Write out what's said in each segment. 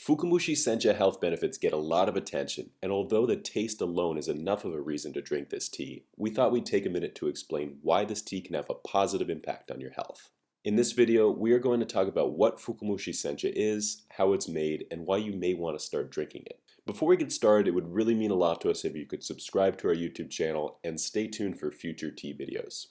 Fukamushi Sencha health benefits get a lot of attention, and although the taste alone is enough of a reason to drink this tea, we thought we'd take a minute to explain why this tea can have a positive impact on your health. In this video, we are going to talk about what Fukamushi Sencha is, how it's made, and why you may want to start drinking it. Before we get started, it would really mean a lot to us if you could subscribe to our YouTube channel and stay tuned for future tea videos.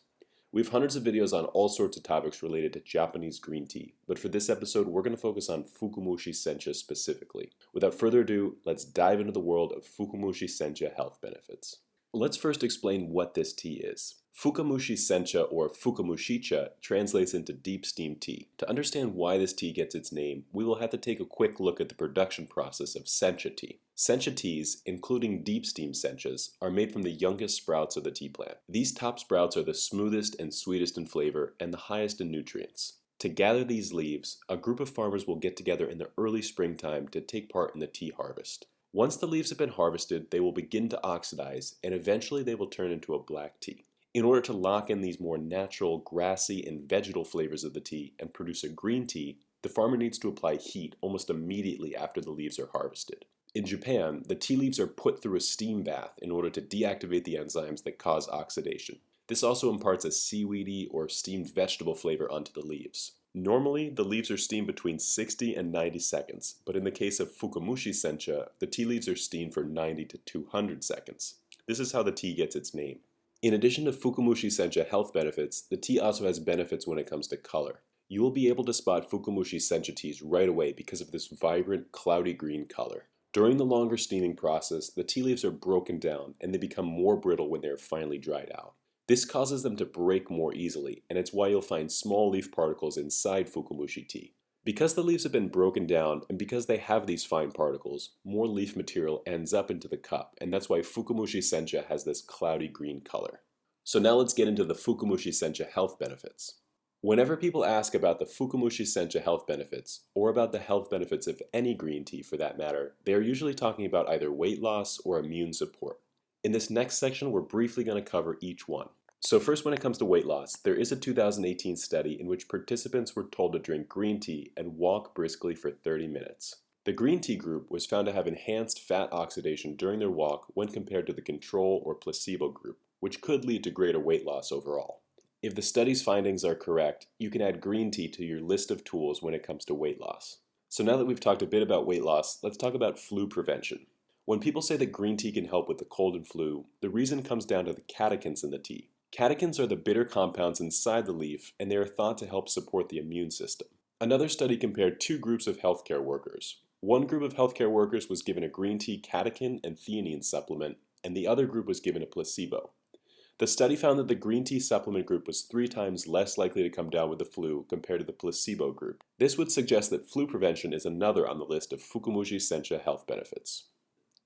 We have hundreds of videos on all sorts of topics related to Japanese green tea, but for this episode, we're going to focus on Fukamushi Sencha specifically. Without further ado, let's dive into the world of Fukamushi Sencha health benefits. Let's first explain what this tea is. Fukamushi Sencha, or Fukamushicha, translates into deep steam tea. To understand why this tea gets its name, we will have to take a quick look at the production process of Sencha tea. Sencha teas, including deep steam senchas, are made from the youngest sprouts of the tea plant. These top sprouts are the smoothest and sweetest in flavor and the highest in nutrients. To gather these leaves, a group of farmers will get together in the early springtime to take part in the tea harvest. Once the leaves have been harvested, they will begin to oxidize, and eventually they will turn into a black tea. In order to lock in these more natural, grassy, and vegetal flavors of the tea and produce a green tea, the farmer needs to apply heat almost immediately after the leaves are harvested. In Japan, the tea leaves are put through a steam bath in order to deactivate the enzymes that cause oxidation. This also imparts a seaweedy or steamed vegetable flavor onto the leaves. Normally, the leaves are steamed between 60 and 90 seconds, but in the case of Fukamushi Sencha, the tea leaves are steamed for 90 to 200 seconds. This is how the tea gets its name. In addition to Fukamushi Sencha health benefits, the tea also has benefits when it comes to color. You will be able to spot Fukamushi Sencha teas right away because of this vibrant, cloudy green color. During the longer steaming process, the tea leaves are broken down and they become more brittle when they are finally dried out. This causes them to break more easily, and it's why you'll find small leaf particles inside Fukamushi tea. Because the leaves have been broken down and because they have these fine particles, more leaf material ends up into the cup, and that's why Fukamushi Sencha has this cloudy green color. So now let's get into the Fukamushi Sencha health benefits. Whenever people ask about the Fukamushi Sencha health benefits, or about the health benefits of any green tea for that matter, they are usually talking about either weight loss or immune support. In this next section, we're briefly going to cover each one. So first, when it comes to weight loss, there is a 2018 study in which participants were told to drink green tea and walk briskly for 30 minutes. The green tea group was found to have enhanced fat oxidation during their walk when compared to the control or placebo group, which could lead to greater weight loss overall. If the study's findings are correct, you can add green tea to your list of tools when it comes to weight loss. So now that we've talked a bit about weight loss, let's talk about flu prevention. When people say that green tea can help with the cold and flu, the reason comes down to the catechins in the tea. Catechins are the bitter compounds inside the leaf, and they are thought to help support the immune system. Another study compared two groups of healthcare workers. One group of healthcare workers was given a green tea catechin and theanine supplement, and the other group was given a placebo. The study found that the green tea supplement group was 3 times less likely to come down with the flu compared to the placebo group. This would suggest that flu prevention is another on the list of Fukamushi Sencha health benefits.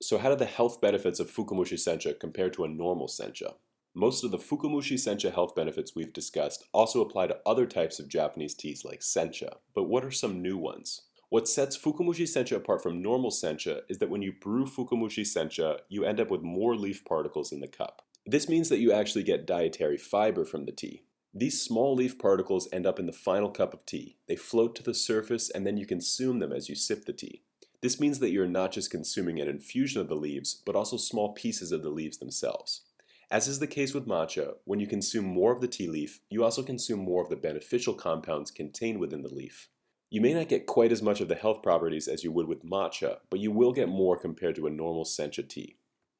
So how do the health benefits of Fukamushi Sencha compare to a normal Sencha? Most of the Fukamushi Sencha health benefits we've discussed also apply to other types of Japanese teas like Sencha, but what are some new ones? What sets Fukamushi Sencha apart from normal Sencha is that when you brew Fukamushi Sencha, you end up with more leaf particles in the cup. This means that you actually get dietary fiber from the tea. These small leaf particles end up in the final cup of tea. They float to the surface and then you consume them as you sip the tea. This means that you're not just consuming an infusion of the leaves, but also small pieces of the leaves themselves. As is the case with matcha, when you consume more of the tea leaf, you also consume more of the beneficial compounds contained within the leaf. You may not get quite as much of the health properties as you would with matcha, but you will get more compared to a normal Sencha tea.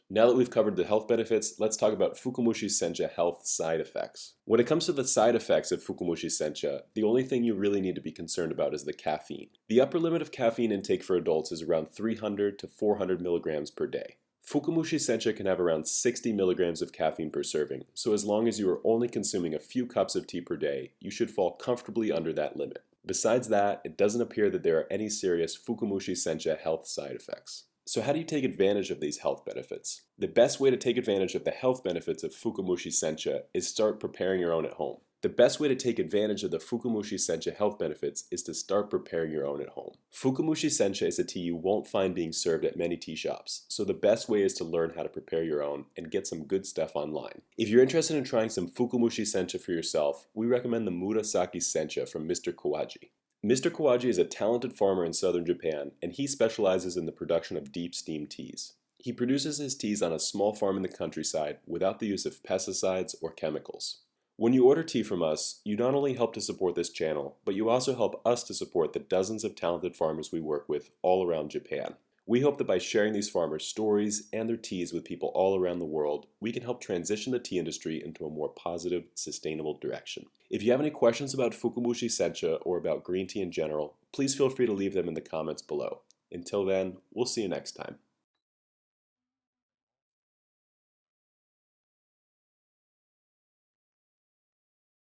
Now that we've covered the health benefits, let's talk about Fukamushi Sencha health side effects. When it comes to the side effects of Fukamushi Sencha, the only thing you really need to be concerned about is the caffeine. The upper limit of caffeine intake for adults is around 300 to 400 milligrams per day. Fukamushi Sencha can have around 60 milligrams of caffeine per serving, so as long as you are only consuming a few cups of tea per day, you should fall comfortably under that limit. Besides that, it doesn't appear that there are any serious Fukamushi Sencha health side effects. So how do you take advantage of these health benefits? The best way to take advantage of the health benefits of Fukamushi Sencha is start preparing your own at home. The best way to take advantage of the Fukamushi Sencha health benefits is to start preparing your own at home. Fukamushi Sencha is a tea you won't find being served at many tea shops, so the best way is to learn how to prepare your own and get some good stuff online. If you're interested in trying some Fukamushi Sencha for yourself, we recommend the Murasaki Sencha from Mr. Kawaji. Mr. Kawaji is a talented farmer in southern Japan, and he specializes in the production of deep steam teas. He produces his teas on a small farm in the countryside without the use of pesticides or chemicals. When you order tea from us, you not only help to support this channel, but you also help us to support the dozens of talented farmers we work with all around Japan. We hope that by sharing these farmers' stories and their teas with people all around the world, we can help transition the tea industry into a more positive, sustainable direction. If you have any questions about Fukamushi Sencha or about green tea in general, please feel free to leave them in the comments below. Until then, we'll see you next time.